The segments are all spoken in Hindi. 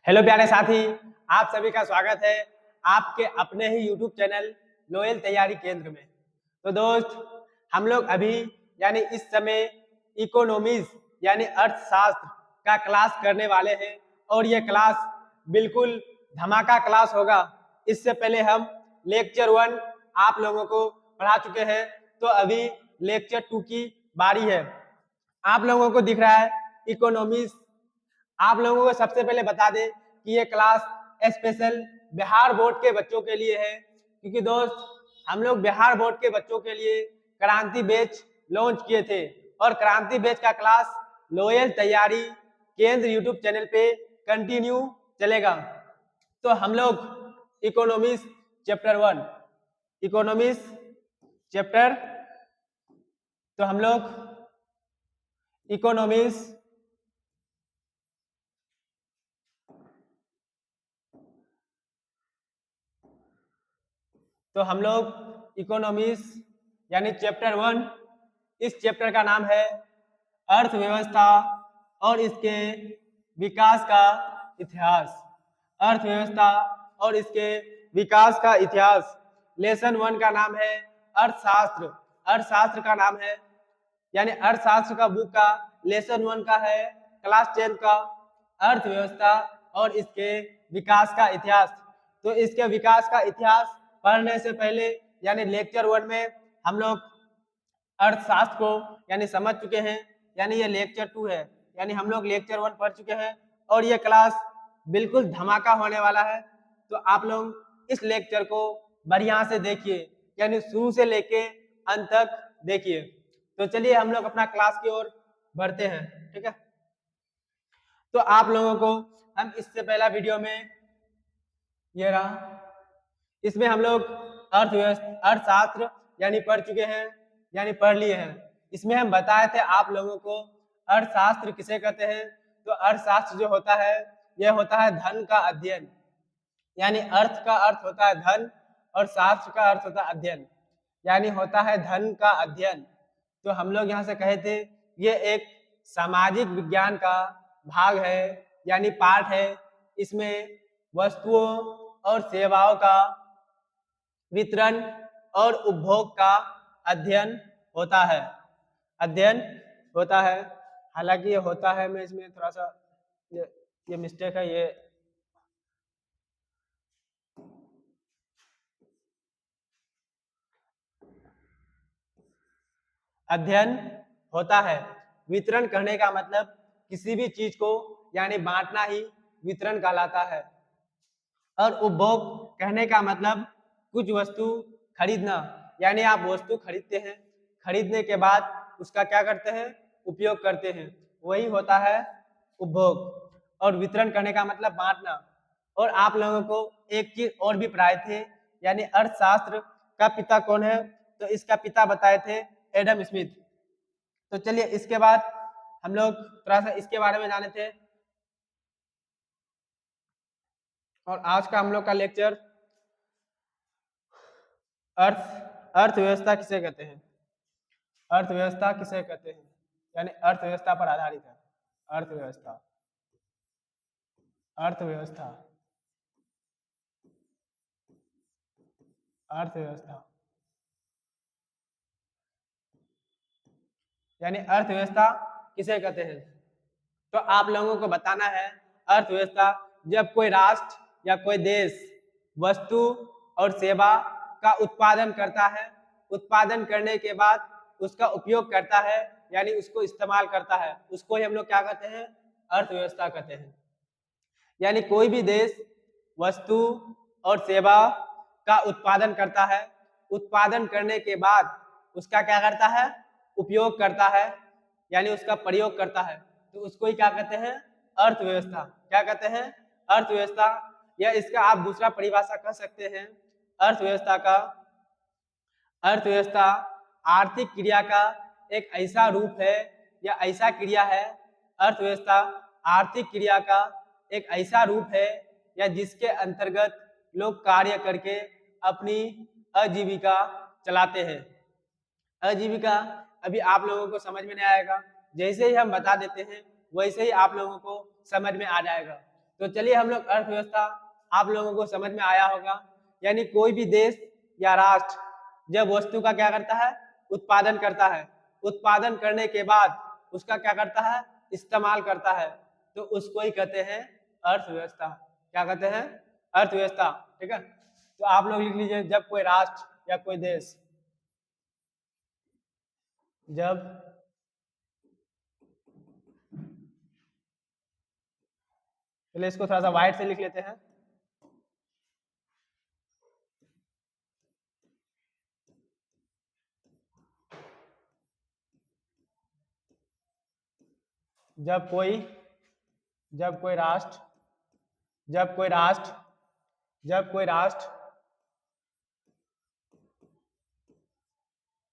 हेलो प्यारे साथी, आप सभी का स्वागत है आपके अपने ही यूट्यूब चैनल लोयल तैयारी केंद्र में। तो दोस्त, हम लोग अभी यानी इस समय इकोनॉमीज यानी अर्थशास्त्र का क्लास करने वाले हैं और ये क्लास बिल्कुल धमाका क्लास होगा। इससे पहले हम लेक्चर 1 आप लोगों को पढ़ा चुके हैं, तो अभी लेक्चर 2 की बारी है। आप लोगों को दिख रहा है इकोनॉमीज। आप लोगों को सबसे पहले बता दें कि ये क्लास स्पेशल बिहार बोर्ड के बच्चों के लिए है, क्योंकि दोस्त हम लोग बिहार बोर्ड के बच्चों के लिए क्रांति बैच लॉन्च किए थे और क्रांति बैच का क्लास लोयल तैयारी केंद्र यूट्यूब चैनल पे कंटिन्यू चलेगा। तो हम लोग इकोनॉमिक्स चैप्टर 1 इकोनॉमिक्स चैप्टर तो हम लोग इकोनॉमिक्स इकोनॉमिक्स यानी चैप्टर 1, इस चैप्टर का नाम है अर्थव्यवस्था और इसके विकास का इतिहास। अर्थव्यवस्था और इसके विकास का इतिहास। लेसन 1 का नाम है अर्थशास्त्र। अर्थशास्त्र का नाम है यानी अर्थशास्त्र का बुक का लेसन 1 का है क्लास 10 का अर्थव्यवस्था और इसके विकास का इतिहास। तो इसके विकास का इतिहास पढ़ने से पहले यानी लेक्चर 1 में हम लोग अर्थशास्त्र को यानी समझ चुके हैं, यानी ये लेक्चर 2 है, यानी हम लोग लेक्चर 1 पढ़ चुके हैं और ये क्लास बिल्कुल धमाका होने वाला है। तो आप लोग इस लेक्चर को बढ़िया से देखिए, यानी शुरू से लेके अंत तक देखिए। तो चलिए हम लोग अपना क्लास की ओर बढ़ते हैं, ठीक है। तो आप लोगों को हम इससे पहला वीडियो में ये रहा, इसमें हम लोग अर्थशास्त्र यानी पढ़ चुके हैं, यानी पढ़ लिए हैं। इसमें हम बताए थे आप लोगों को अर्थशास्त्र किसे कहते हैं। तो अर्थशास्त्र जो होता है यह होता है धन का अध्ययन, यानी अर्थ का अर्थ होता है धन और शास्त्र का अर्थ होता है अध्ययन, यानी होता है धन का अध्ययन। तो हम लोग यहाँ से कहे थे ये एक सामाजिक विज्ञान का भाग है, यानी पार्ट है। इसमें वस्तुओं और सेवाओं का वितरण और उपभोग का अध्ययन होता है, अध्ययन होता है। हालांकि ये होता है, मैं इसमें थोड़ा सा ये मिस्टेक है, ये अध्ययन होता है। वितरण करने का मतलब किसी भी चीज को यानी बांटना ही वितरण कहलाता है। और उपभोग कहने का मतलब कुछ वस्तु खरीदना, यानी आप वस्तु खरीदते हैं, खरीदने के बाद उसका क्या करते हैं, उपयोग करते हैं, वही होता है उपभोग। और वितरण करने का मतलब बांटना। और आप लोगों को एक चीज और भी पढ़ाए थे, यानी अर्थशास्त्र का पिता कौन है। तो इसका पिता बताए थे एडम स्मिथ। तो चलिए इसके बाद हम लोग थोड़ा सा इसके बारे में जाने थे। और आज का हम लोग का लेक्चर अर्थव्यवस्था किसे कहते हैं, अर्थव्यवस्था किसे कहते हैं, यानी अर्थव्यवस्था पर आधारित है। अर्थव्यवस्था, अर्थव्यवस्था, अर्थव्यवस्था, यानी अर्थव्यवस्था किसे कहते हैं। तो आप लोगों को बताना है अर्थव्यवस्था जब कोई राष्ट्र या कोई देश वस्तु और सेवा का उत्पादन करता है, उत्पादन करने के बाद उसका उपयोग करता है, यानी उसको इस्तेमाल करता है, उसको ही हम लोग क्या कहते हैं, अर्थव्यवस्था कहते हैं। यानी कोई भी देश वस्तु और सेवा का उत्पादन करता है, उत्पादन करने के बाद उसका क्या करता है, उपयोग करता है, यानी उसका प्रयोग करता है, तो उसको ही क्या कहते हैं, अर्थव्यवस्था। क्या कहते हैं, अर्थव्यवस्था। या इसका आप दूसरा परिभाषा कह सकते हैं अर्थव्यवस्था का, अर्थव्यवस्था आर्थिक क्रिया का एक ऐसा रूप है या ऐसा क्रिया है। अर्थव्यवस्था आर्थिक क्रिया का एक ऐसा रूप है या जिसके अंतर्गत लोग कार्य करके अपनी आजीविका चलाते हैं। आजीविका अभी आप लोगों को समझ में नहीं आएगा, जैसे ही हम बता देते हैं वैसे ही आप लोगों को समझ में आ जाएगा। तो चलिए हम लोग अर्थव्यवस्था आप लोगों को समझ में आया होगा। यानी कोई भी देश या राष्ट्र जब वस्तु का क्या करता है, उत्पादन करता है, उत्पादन करने के बाद उसका क्या करता है, इस्तेमाल करता है, तो उसको ही कहते हैं अर्थव्यवस्था। क्या कहते हैं, अर्थव्यवस्था। ठीक है, तो आप लोग लिख लीजिए, जब कोई राष्ट्र या कोई देश, जब पहले इसको थोड़ा सा वाइट से लिख लेते हैं। जब कोई राष्ट्र जब कोई राष्ट्र जब कोई राष्ट्र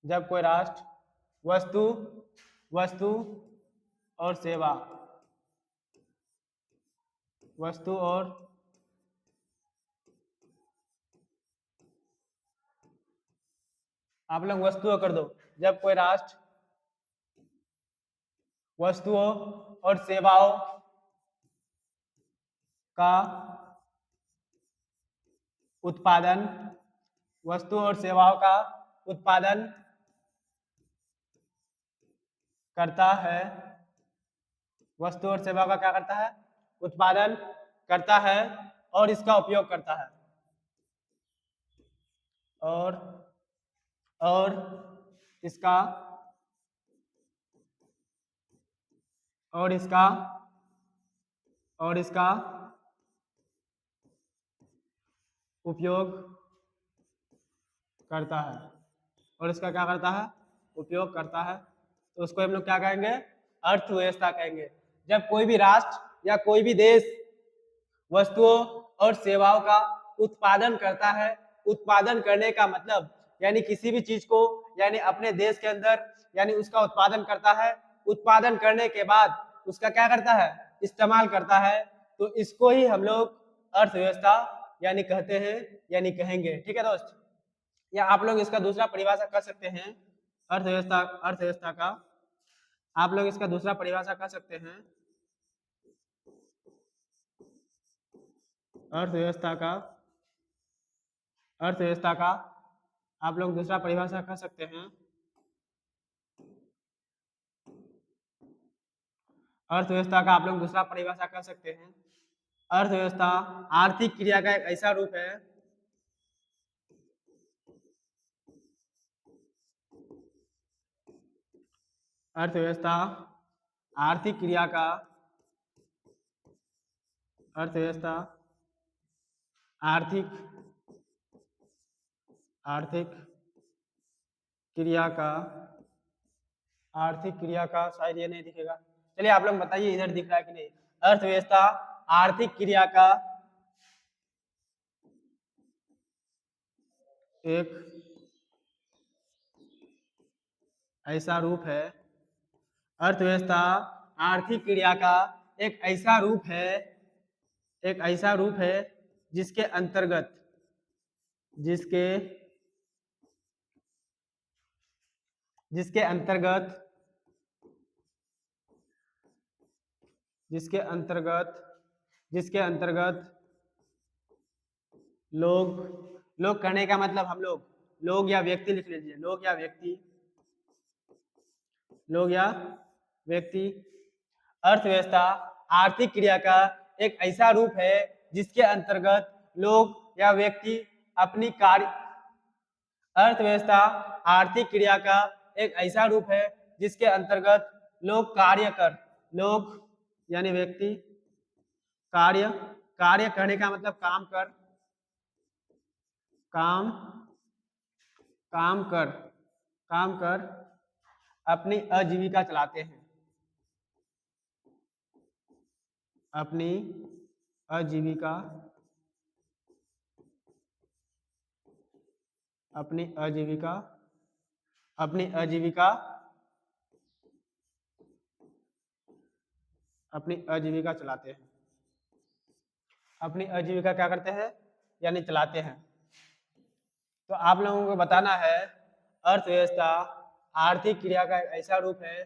जब कोई राष्ट्र वस्तु और सेवा वस्तु और आप लोग वस्तुओं कर दो। जब कोई राष्ट्र वस्तुओं और सेवाओं का उत्पादन वस्तु और सेवाओं का उत्पादन करता है, वस्तु और सेवा का क्या करता है, उत्पादन करता है और इसका उपयोग करता है, और इसका उपयोग करता है, और इसका क्या करता है, उपयोग करता है, तो उसको हम लोग क्या कहेंगे, अर्थव्यवस्था कहेंगे। जब कोई भी राष्ट्र या कोई भी देश वस्तुओं और सेवाओं का उत्पादन करता है, उत्पादन करने का मतलब यानी किसी भी चीज को यानी अपने देश के अंदर यानी उसका उत्पादन करता है, उत्पादन करने के बाद उसका क्या करता है, इस्तेमाल करता है, तो इसको ही हम लोग अर्थव्यवस्था यानी कहते हैं यानी कहेंगे। ठीक है दोस्त, या आप लोग इसका दूसरा परिभाषा कर सकते हैं अर्थव्यवस्था का आप लोग इसका दूसरा परिभाषा कर सकते हैं अर्थव्यवस्था का आप लोग दूसरा परिभाषा कर सकते हैं अर्थव्यवस्था का आप लोग दूसरा परिभाषा कर सकते हैं। अर्थव्यवस्था आर्थिक क्रिया का एक ऐसा रूप है अर्थव्यवस्था आर्थिक क्रिया का अर्थव्यवस्था आर्थिक क्रिया का शायद ये नहीं दिखेगा, चलिए आप लोग बताइए इधर दिख रहा है कि नहीं। अर्थव्यवस्था आर्थिक क्रिया का एक ऐसा रूप है अर्थव्यवस्था आर्थिक क्रिया का एक ऐसा रूप है जिसके अंतर्गत लोग कहने का मतलब हम लोग या व्यक्ति लिख लीजिए, लोग या व्यक्ति अर्थव्यवस्था आर्थिक क्रिया का एक ऐसा रूप है जिसके अंतर्गत लोग या व्यक्ति अपनी कार्य अर्थव्यवस्था आर्थिक क्रिया का एक ऐसा रूप है जिसके अंतर्गत लोग लोग यानी व्यक्ति कार्य करने का मतलब काम कर अपनी आजीविका चलाते हैं, अपनी आजीविका चलाते हैं, अपनी आजीविका क्या करते हैं यानी चलाते हैं। तो आप लोगों को बताना है अर्थव्यवस्था आर्थिक क्रिया का एक ऐसा रूप है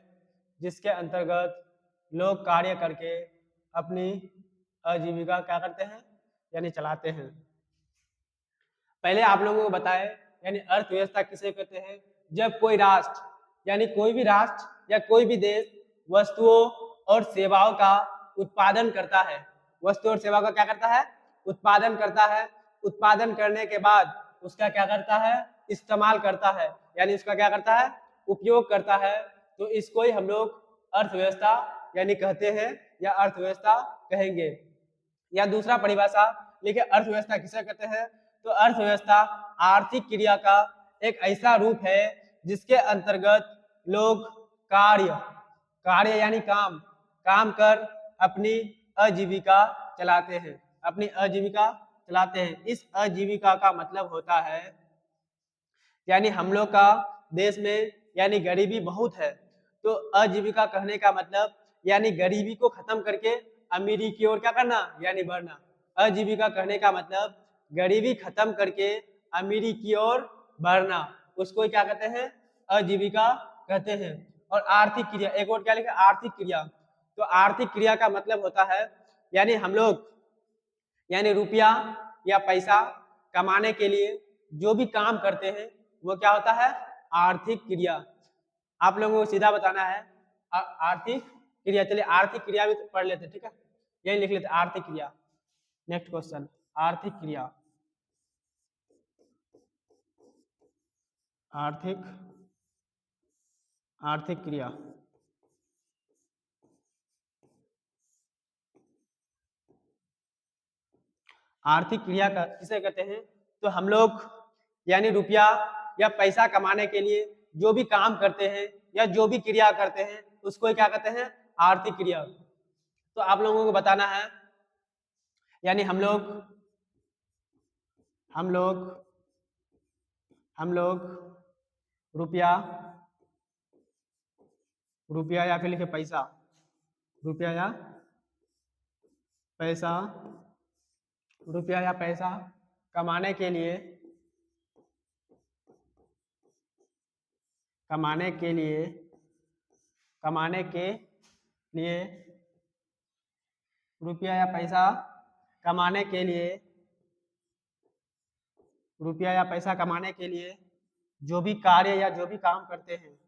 जिसके अंतर्गत लोग कार्य करके अपनी आजीविका क्या करते हैं यानी चलाते हैं। पहले आप लोगों को बताए यानी अर्थव्यवस्था किसे कहते हैं, जब कोई राष्ट्र यानी कोई भी राष्ट्र या कोई भी देश वस्तुओं और सेवाओं का उत्पादन करता है, वस्तु और सेवा का क्या करता है उत्पादन करता है, उत्पादन करने के बाद उसका क्या करता है इस्तेमाल करता है, यानी उसका क्या करता है उपयोग करता है, तो इसको ही हम लोग अर्थव्यवस्था यानी कहते हैं या अर्थव्यवस्था कहेंगे। या दूसरा परिभाषा लिखे अर्थव्यवस्था किसे कहते हैं, तो अर्थव्यवस्था आर्थिक क्रिया का एक ऐसा रूप है जिसके अंतर्गत लोग कार्य यानी काम कर अपनी आजीविका चलाते हैं, अपनी आजीविका चलाते हैं। इस आजीविका का मतलब होता है यानी हम लोग का देश में यानी गरीबी बहुत है, तो आजीविका कहने का मतलब यानी गरीबी को खत्म करके अमीरी की ओर क्या करना यानी बढ़ना। आजीविका कहने का मतलब गरीबी खत्म करके अमीरी की ओर बढ़ना, उसको क्या कहते हैं आजीविका कहते हैं। और आर्थिक क्रिया एक और क्या लिखा आर्थिक क्रिया, तो आर्थिक क्रिया का मतलब होता है यानी हम लोग यानी रुपया या पैसा कमाने के लिए जो भी काम करते हैं वो क्या होता है आर्थिक क्रिया। आप लोगों को सीधा बताना है आर्थिक क्रिया। चलिए आर्थिक क्रिया भी पढ़ लेते हैं, ठीक है यही लिख लेते आर्थिक क्रिया। नेक्स्ट क्वेश्चन आर्थिक क्रिया, आर्थिक क्रिया। आर्थिक क्रिया का किसे कहते हैं, तो हम लोग यानी रुपया या पैसा कमाने के लिए जो भी काम करते हैं या जो भी क्रिया करते हैं उसको क्या कहते हैं आर्थिक क्रिया। तो आप लोगों को बताना है यानी हम लोग रुपया या फिर लिखे पैसा, रुपया या पैसा कमाने के लिए रुपया या पैसा कमाने के लिए जो भी कार्य या जो भी काम करते हैं,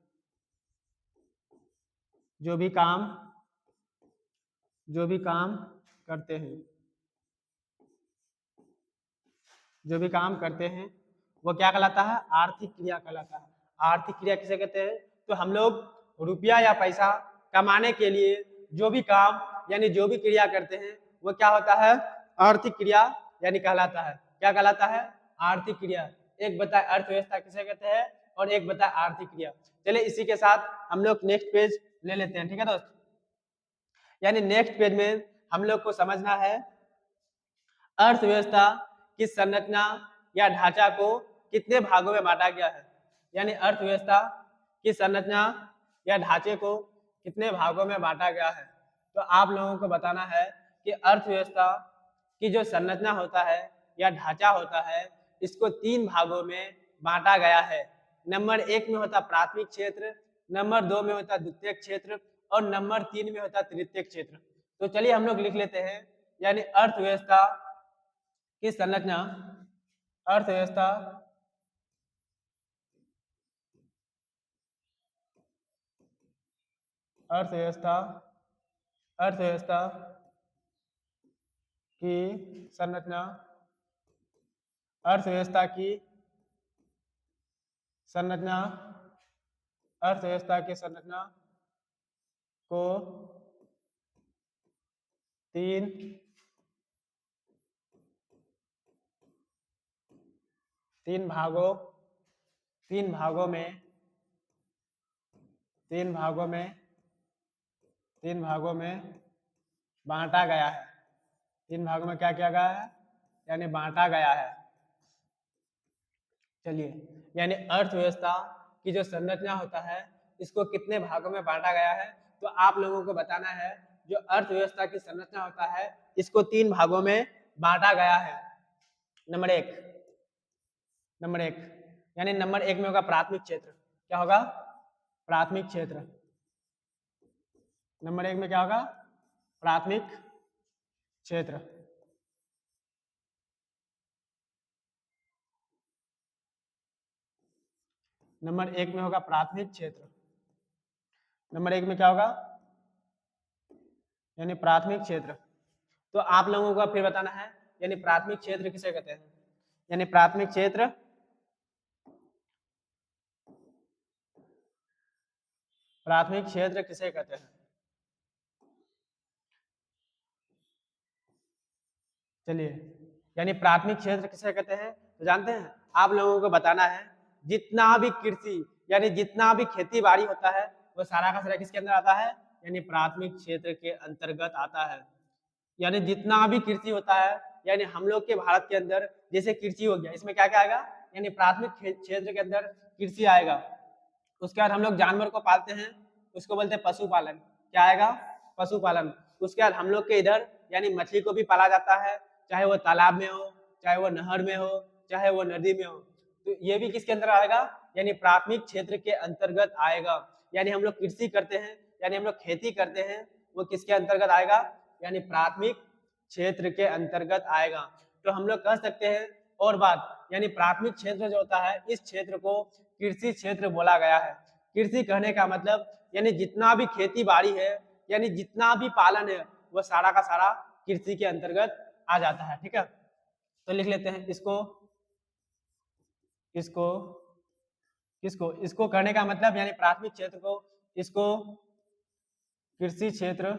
जो भी काम करते हैं वो क्या कहलाता है आर्थिक क्रिया कहलाता है। आर्थिक क्रिया किसे कहते हैं, तो हम लोग रुपया या पैसा कमाने के लिए जो भी काम यानी जो भी क्रिया करते हैं वो क्या होता है आर्थिक क्रिया यानी कहलाता है। क्या कहलाता है आर्थिक क्रिया। एक बताए अर्थव्यवस्था किसे कहते हैं और एक बताए आर्थिक क्रिया। चलिए इसी के साथ हम लोग नेक्स्ट पेज ले लेते हैं, ठीक है दोस्त। यानी नेक्स्ट पेज में हम लोग को समझना है अर्थव्यवस्था की संरचना या ढांचा को कितने भागों में बांटा गया है, यानी अर्थव्यवस्था की संरचना या ढांचे को कितने भागों में बांटा गया है। तो आप लोगों को बताना है कि अर्थव्यवस्था की जो संरचना होता है या ढांचा होता है इसको 3 भागों में बांटा गया है। नंबर 1 में होता प्राथमिक क्षेत्र, नंबर 2 में होता द्वितीयक क्षेत्र और नंबर 3 में होता तृतीयक क्षेत्र। तो चलिए हम लोग लिख लेते हैं यानी अर्थव्यवस्था की संरचना, अर्थव्यवस्था की संरचना, अर्थव्यवस्था की संरचना को 3 भागों में बांटा गया है। 3 भागों में क्या किया गया है यानी बांटा गया है। चलिए यानी अर्थव्यवस्था की जो संरचना होता है इसको कितने भागों में बांटा गया है, तो आप लोगों को बताना है जो अर्थव्यवस्था की संरचना होता है इसको 3 भागों में बांटा गया है। नंबर एक यानी नंबर 1 में होगा प्राथमिक क्षेत्र। क्या होगा प्राथमिक क्षेत्र। नंबर 1 में क्या होगा प्राथमिक क्षेत्र। नंबर 1 में होगा प्राथमिक क्षेत्र। नंबर 1 में क्या होगा, यानी प्राथमिक क्षेत्र। तो आप लोगों को फिर बताना है यानी प्राथमिक क्षेत्र किसे कहते हैं, यानी प्राथमिक क्षेत्र किसे कहते हैं। चलिए, यानी प्राथमिक क्षेत्र किसे कहते हैं तो जानते हैं, आप लोगों को बताना है जितना भी कृषि यानी जितना भी खेती बाड़ी होता है वो सारा का सारा किसके अंदर आता है, यानी प्राथमिक क्षेत्र के अंतर्गत आता है। यानी जितना भी कृषि होता है, यानी हम लोग के भारत के अंदर जैसे कृषि हो गया, इसमें क्या क्या आएगा, यानी प्राथमिक क्षेत्र के अंदर कृषि आएगा। उसके बाद हम लोग जानवर को पालते हैं, उसको बोलते हैं पशुपालन। क्या आएगा, पशुपालन। उसके बाद हम लोग के इधर यानी मछली को भी पाला जाता है, चाहे वो तालाब में हो, चाहे वो नहर में हो, चाहे वो नदी में हो, तो ये भी किसके अंदर आएगा, यानी प्राथमिक क्षेत्र के अंतर्गत आएगा। यानी हम लोग कृषि करते हैं, यानी हम लोग खेती करते हैं, वो किसके अंतर्गत आएगा, यानी प्राथमिक क्षेत्र के अंतर्गत आएगा। तो हम लोग कह सकते हैं और बात, यानी प्राथमिक क्षेत्र जो होता है इस क्षेत्र को कृषि क्षेत्र बोला गया है। कृषि कहने का मतलब यानी जितना भी खेती बाड़ी है, यानी जितना भी पालन है, वो सारा का सारा कृषि के अंतर्गत आ जाता है। ठीक है, तो लिख लेते हैं इसको इसको इसको इसको करने का मतलब यानी प्राथमिक क्षेत्र को, इसको कृषि क्षेत्र,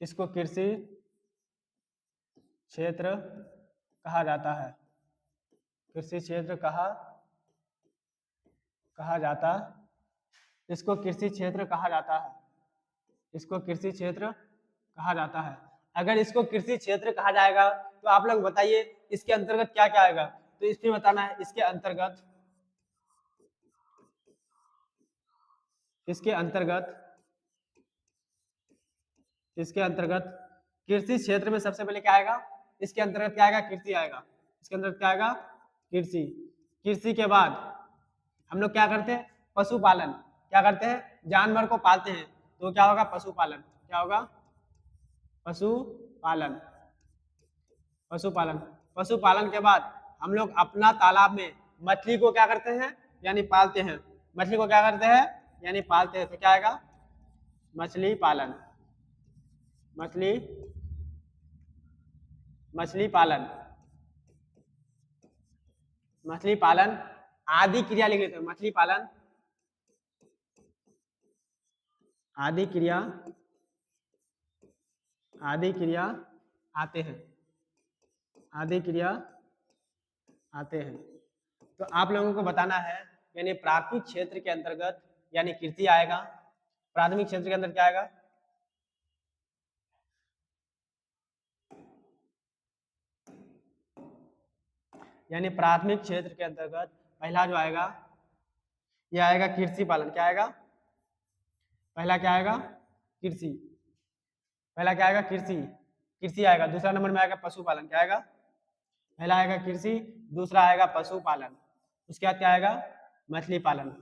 इसको कृषि क्षेत्र कहा जाता है। कृषि क्षेत्र कहा जाता, इसको कृषि क्षेत्र कहा जाता है। इसको कृषि क्षेत्र कहा जाता है। अगर इसको कृषि क्षेत्र कहा जाएगा तो आप लोग बताइए इसके अंतर्गत क्या क्या आएगा, तो इसमें बताना है इसके अंतर्गत कृषि क्षेत्र में सबसे पहले क्या आएगा, इसके अंतर्गत क्या आएगा, कृषि आएगा। इसके अंतर्गत क्या आएगा, कृषि। कृषि के बाद हम लोग क्या करते हैं, पशुपालन। क्या करते हैं, जानवर को पालते हैं, तो क्या होगा, पशुपालन। क्या होगा, पशुपालन। पशुपालन के बाद हम लोग अपना तालाब में मछली को क्या करते हैं, यानी पालते हैं। मछली को क्या करते हैं, यानी पालते हैं, तो क्या आएगा, मछली पालन। मछली पालन आदि क्रिया लिख लेते हैं। मछली पालन आदि क्रिया आते हैं। तो आप लोगों को बताना है यानी प्राथमिक क्षेत्र के अंतर्गत यानी कृषि आएगा। प्राथमिक क्षेत्र के अंदर क्या आएगा, यानी प्राथमिक क्षेत्र के अंतर्गत पहला जो आएगा यह आएगा कृषि पालन। क्या आएगा, पहला क्या आएगा, कृषि। पहला क्या आएगा, कृषि आएगा। दूसरा नंबर में आएगा पशुपालन। क्या आएगा, पहला आएगा कृषि, दूसरा आएगा पशुपालन, उसके बाद क्या आएगा, मछली पालन।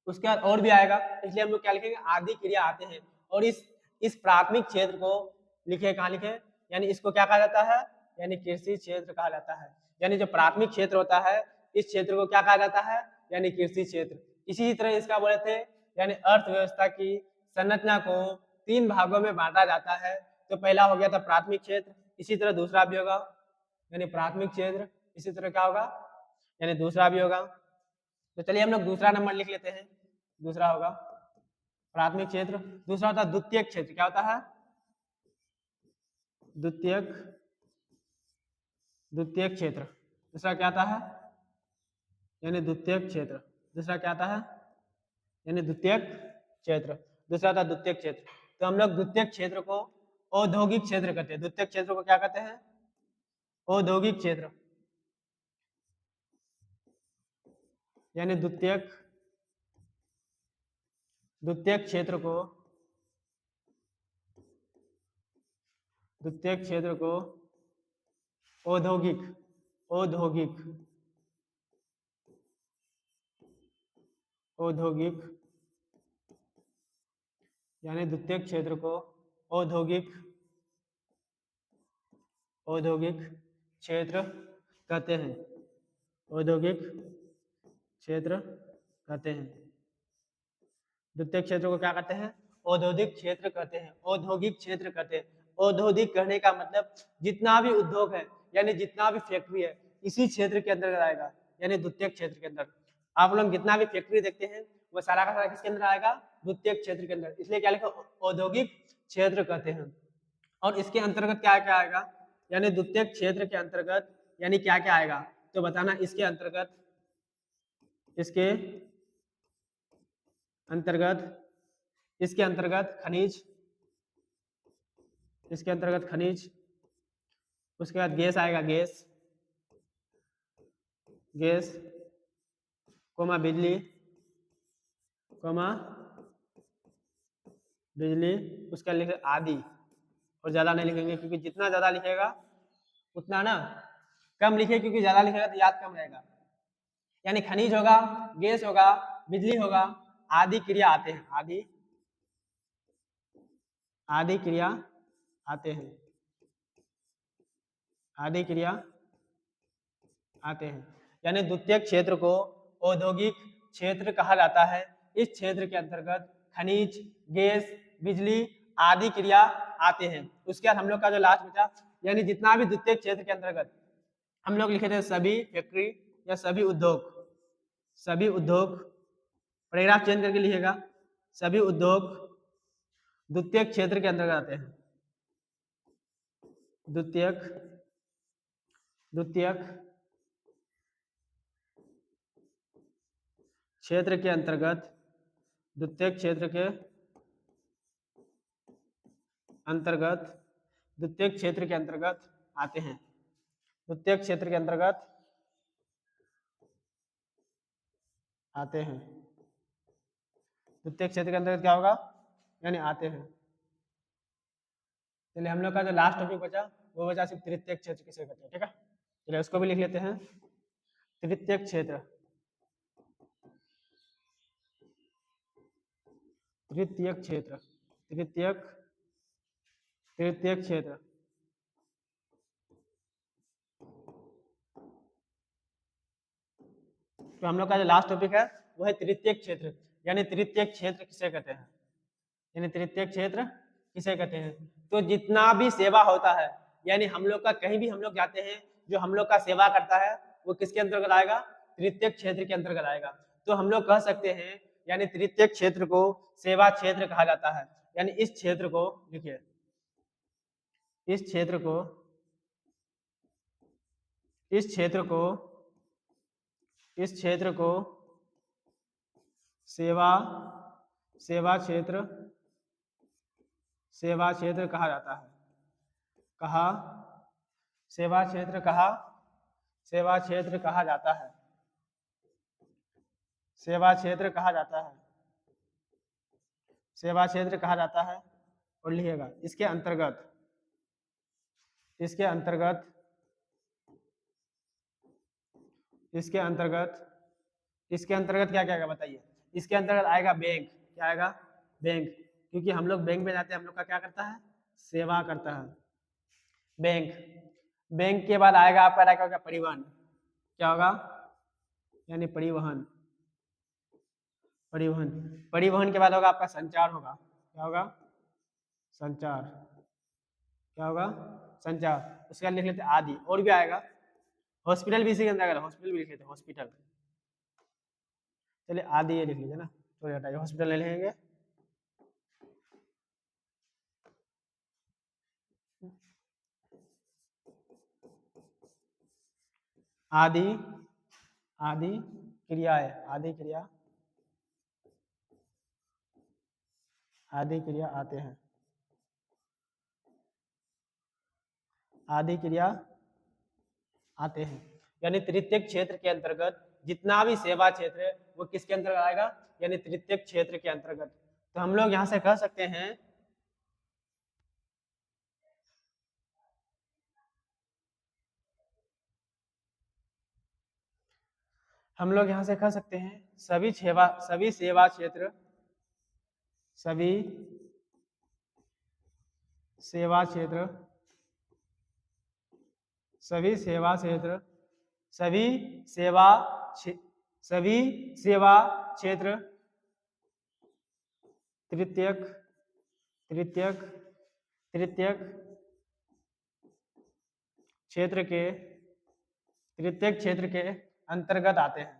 उसके बाद और भी आएगा, इसलिए हम लोग क्या लिखेंगे, आदि क्रिया आते हैं। और इस प्राथमिक क्षेत्र को लिखे, कहाँ लिखे, यानी इसको क्या कहा जाता है, यानी कृषि क्षेत्र कहा जाता है। यानी जो प्राथमिक क्षेत्र होता है इस क्षेत्र को क्या कहा जाता है, यानी कृषि क्षेत्र। इसी तरह इसका बोले थे यानी अर्थव्यवस्था की संरचना को 3 भागों में बांटा जाता है। तो पहला हो गया था प्राथमिक क्षेत्र, इसी तरह दूसरा भी होगा यानी प्राथमिक क्षेत्र, इसी तरह क्या होगा, यानी दूसरा भी होगा। तो चलिए हम लोग दूसरा नंबर लिख लेते हैं। दूसरा होगा प्राथमिक क्षेत्र, दूसरा होता है द्वितीयक क्षेत्र। क्या होता है, द्वितीयक क्षेत्र। दूसरा क्या आता है, यानी द्वितीयक क्षेत्र। दूसरा क्या आता है, यानी द्वितीयक क्षेत्र। दूसरा आता है द्वितीयक क्षेत्र। तो हम लोग द्वितीयक क्षेत्र को औद्योगिक क्षेत्र कहते हैं। द्वितीयक क्षेत्र को क्या कहते हैं, औद्योगिक क्षेत्र। यानी द्वितीयक क्षेत्र को औद्योगिक यानी द्वितीयक क्षेत्र को औद्योगिक औद्योगिक क्षेत्र कहते हैं। औद्योगिक क्षेत्र कहते हैं। द्वितीय क्षेत्र को क्या कहते हैं? औद्योगिक क्षेत्र कहते हैं। औद्योगिक क्षेत्र कहते हैं। औद्योगिक कहने का मतलब जितना भी उद्योग है यानी जितना भी फैक्ट्री है इसी क्षेत्र के अंतर्गत आएगा, यानी द्वितीय क्षेत्र के अंदर। आप लोग जितना भी फैक्ट्री देखते हैं वो सारा का सारा किसके अंदर आएगा? द्वितीय क्षेत्र के अंदर। इसलिए क्या लिखा? औद्योगिक क्षेत्र कहते हैं। और इसके अंतर्गत क्या क्या आएगा? यानी द्वितीय क्षेत्र के अंतर्गत यानी क्या क्या आएगा तो बताना। इसके अंतर्गत इसके अंतर्गत खनिज, इसके अंतर्गत खनिज, उसके बाद गैस आएगा, गैस कोमा बिजली, उसका लिखे आदि। और ज्यादा नहीं लिखेंगे क्योंकि जितना ज्यादा लिखेगा उतना ना कम लिखे, क्योंकि ज्यादा लिखेगा तो याद कम रहेगा। यानी खनिज होगा, गैस होगा, बिजली होगा, आदि क्रिया आते हैं, आदि क्रिया आते हैं, आदि क्रिया आते हैं। यानी द्वितीय क्षेत्र को औद्योगिक क्षेत्र कहा जाता है। इस क्षेत्र के अंतर्गत खनिज, गैस, बिजली आदि क्रिया आते हैं। उसके बाद हम लोग का जो लास्ट बचा, यानी जितना भी द्वितीय क्षेत्र के अंतर्गत हम लोग लिखे थे सभी फैक्ट्री या सभी उद्योग, पैराग्राफ चेंज करके लिखेगा, सभी उद्योग द्वितीय क्षेत्र के अंतर्गत आते हैं। द्वितीय क्षेत्र के अंतर्गत, द्वितीय क्षेत्र के अंतर्गत, द्वितीय क्षेत्र के अंतर्गत आते हैं। द्वितीय क्षेत्र के अंतर्गत आते हैं। द्वितीय क्षेत्र के अंतर्गत क्या होगा? यानी आते हैं। चलिए हम लोग का जो लास्ट टॉपिक बचा वो बचा सिर्फ तृतीय क्षेत्र किसे कहते हैं। ठीक है, चलिए उसको भी लिख लेते हैं। तृतीय क्षेत्र, तृतीय क्षेत्र, तृतीय क्षेत्र तो हम लोग का जो लास्ट टॉपिक है वो है तृतीय क्षेत्र। यानी तृतीय क्षेत्र किसे कहते हैं? यानी तृतीय क्षेत्र किसे कहते हैं? तो जितना भी सेवा होता है, यानी हम लोग का कहीं भी हम लोग जाते हैं, जो हम लोग का सेवा करता है वो किसके अंतर्गत आएगा? तृतीय क्षेत्र के अंतर्गत आएगा। तो हम लोग कह सकते हैं यानी तृतीय क्षेत्र को सेवा क्षेत्र कहा जाता है। यानी इस क्षेत्र को लिखिए, इस क्षेत्र को सेवा क्षेत्र कहा जाता है। सेवा क्षेत्र कहा जाता है। सेवा क्षेत्र कहा जाता है। और लिखिएगा इसके अंतर्गत क्या क्या आएगा बताइए? इसके अंतर्गत आएगा बैंक। क्या आएगा? बैंक, क्योंकि हम लोग बैंक में जाते हैं, हम लोग का क्या करता है? सेवा करता है बैंक के बाद आएगा आपका क्या होगा? परिवहन। क्या होगा? यानी परिवहन के बाद होगा आपका संचार होगा। क्या होगा? संचार। उसके बाद लिख लेते आदि। और भी आएगा, हॉस्पिटल भी इसी के अंदर, हॉस्पिटल भी लिख लेते, हॉस्पिटल। चलिए आदि ये लिख लीजिए ना, थोड़ी हटाइए, हॉस्पिटल ले लेंगे। आदि क्रिया है, आदि क्रिया आते हैं। आदि क्रिया आते हैं। यानी तृतीय क्षेत्र के अंतर्गत जितना भी सेवा क्षेत्र है वो किसके अंतर्गत आएगा? यानी तृतीय क्षेत्र के अंतर्गत। तो हम लोग यहां से कह सकते हैं सभी सेवा क्षेत्र सभी सेवा क्षेत्र, सभी सेवा सभी सेवा क्षेत्र तृतीयक तृतीयक तृतीयक क्षेत्र के तृतीयक क्षेत्र के अंतर्गत आते हैं,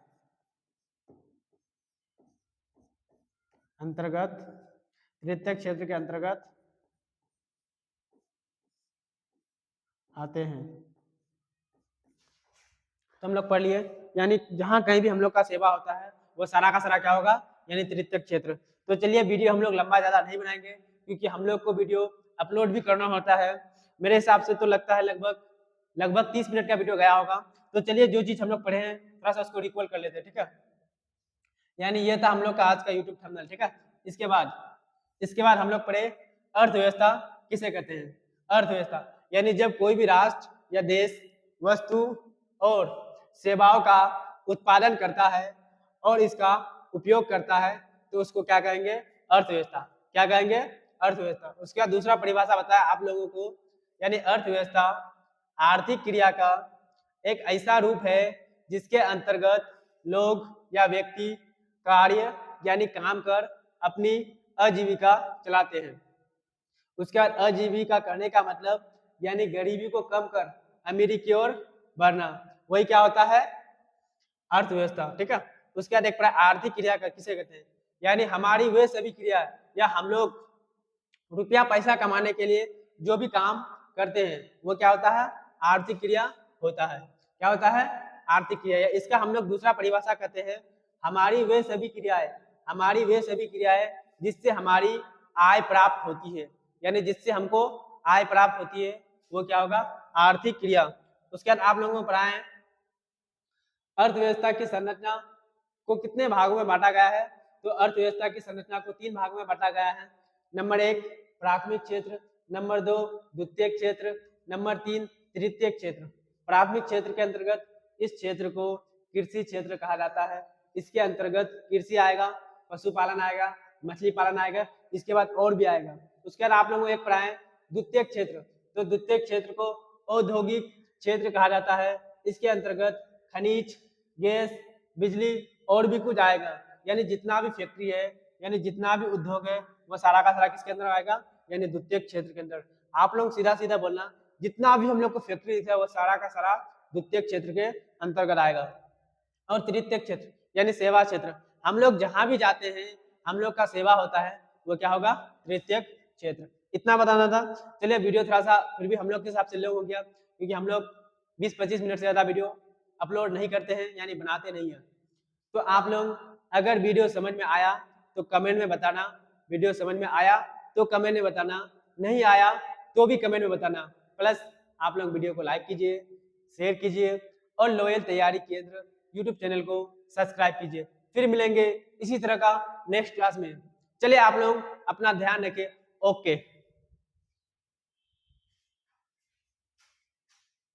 अंतर्गत तृतीयक क्षेत्र के अंतर्गत आते हैं। तो हम लोग पढ़ लिए, यानी जहां कहीं भी हम लोग का सेवा होता है वो सारा का सारा क्या होगा, यानी तृतीयक क्षेत्र। तो चलिए वीडियो हम लोग लंबा ज्यादा नहीं बनाएंगे, क्योंकि हम लोग को वीडियो अपलोड भी करना होता है। मेरे हिसाब से तो लगता है लगभग 30 मिनट का वीडियो गया होगा। तो चलिए जो चीज हम लोग पढ़े हैं थोड़ा सा उसको रिकॉल कर लेते हैं, ठीक है। यानी ये था हम लोग का आज का यूट्यूब थंबनेल, ठीक है। इसके बाद हम लोग पढ़े अर्थव्यवस्था किसे कहते हैं। अर्थव्यवस्था यानी जब कोई भी राष्ट्र या देश वस्तु और सेवाओं का उत्पादन करता है और इसका उपयोग करता है तो उसको क्या कहेंगे, अर्थव्यवस्था। क्या कहेंगे, अर्थव्यवस्था। उसके बाद दूसरा परिभाषा बताया आप लोगों को, यानी अर्थव्यवस्था आर्थिक क्रिया का एक ऐसा रूप है जिसके अंतर्गत लोग या व्यक्ति कार्य यानी काम कर अपनी आजीविका चलाते हैं। उसके बाद आजीविका करने का मतलब यानी गरीबी को कम कर अमीरी की ओर बढ़ना, वही क्या होता है, अर्थव्यवस्था, ठीक है। उसके बाद एक आर्थिक क्रिया का किसे कहते हैं, यानी हमारी वे सभी क्रिया या हम लोग रुपया पैसा कमाने के लिए जो भी काम करते हैं वो क्या होता है, आर्थिक क्रिया होता है। क्या होता है, आर्थिक क्रिया। इसका हम लोग दूसरा परिभाषा कहते हैं हमारी वे सभी क्रियाएं, हमारी वे सभी क्रियाएं जिससे हमारी आय प्राप्त होती है, यानी जिससे हमको आय प्राप्त होती है वो क्या होगा, आर्थिक क्रिया। उसके बाद आप लोगों को पढ़ाएं अर्थव्यवस्था की संरचना को कितने भागों में बांटा गया है। तो अर्थव्यवस्था की संरचना को 3 भागों में बांटा गया है। नंबर 1 प्राथमिक क्षेत्र, नंबर 2 द्वितीयक क्षेत्र, नंबर 3 तृतीयक क्षेत्र। प्राथमिक क्षेत्र के अंतर्गत इस क्षेत्र को कृषि क्षेत्र कहा जाता है। इसके अंतर्गत कृषि आएगा, पशुपालन आएगा, मछली पालन आएगा, इसके बाद और भी आएगा। उसके बाद आप लोगों को एक पढ़ाएं द्वितीयक क्षेत्र। तो द्वितीयक क्षेत्र को औद्योगिक क्षेत्र कहा जाता है। इसके अंतर्गत खनिज, गैस, बिजली और भी कुछ आएगा, यानी जितना भी फैक्ट्री है, यानी जितना भी उद्योग है वो सारा का सारा किसके अंदर आएगा, यानी द्वितीयक क्षेत्र के अंदर। आप लोग सीधा सीधा बोलना, जितना भी हम लोग को फैक्ट्री दिखा है वो सारा का सारा द्वितीयक क्षेत्र के अंतर्गत आएगा। और तृतीयक क्षेत्र यानी सेवा क्षेत्र, हम लोग जहां भी जाते हैं हम लोग का सेवा होता है वो क्या होगा, तृतीयक क्षेत्र। इतना बताना था। चलिए वीडियो थोड़ा सा फिर भी हम लोग के हिसाब से लोग हो गया, क्योंकि हम लोग 20-25 मिनट से ज्यादा वीडियो अपलोड नहीं करते हैं, यानी बनाते नहीं हैं। तो आप लोग अगर वीडियो समझ में आया तो कमेंट में बताना, वीडियो समझ में आया तो कमेंट में बताना, नहीं आया तो भी कमेंट में बताना। प्लस आप लोग वीडियो को लाइक कीजिए, शेयर कीजिए और लॉयल तैयारी केंद्र यूट्यूब चैनल को सब्सक्राइब कीजिए। फिर मिलेंगे इसी तरह का नेक्स्ट क्लास में। चलिए आप लोग अपना ध्यान रखें। ओके।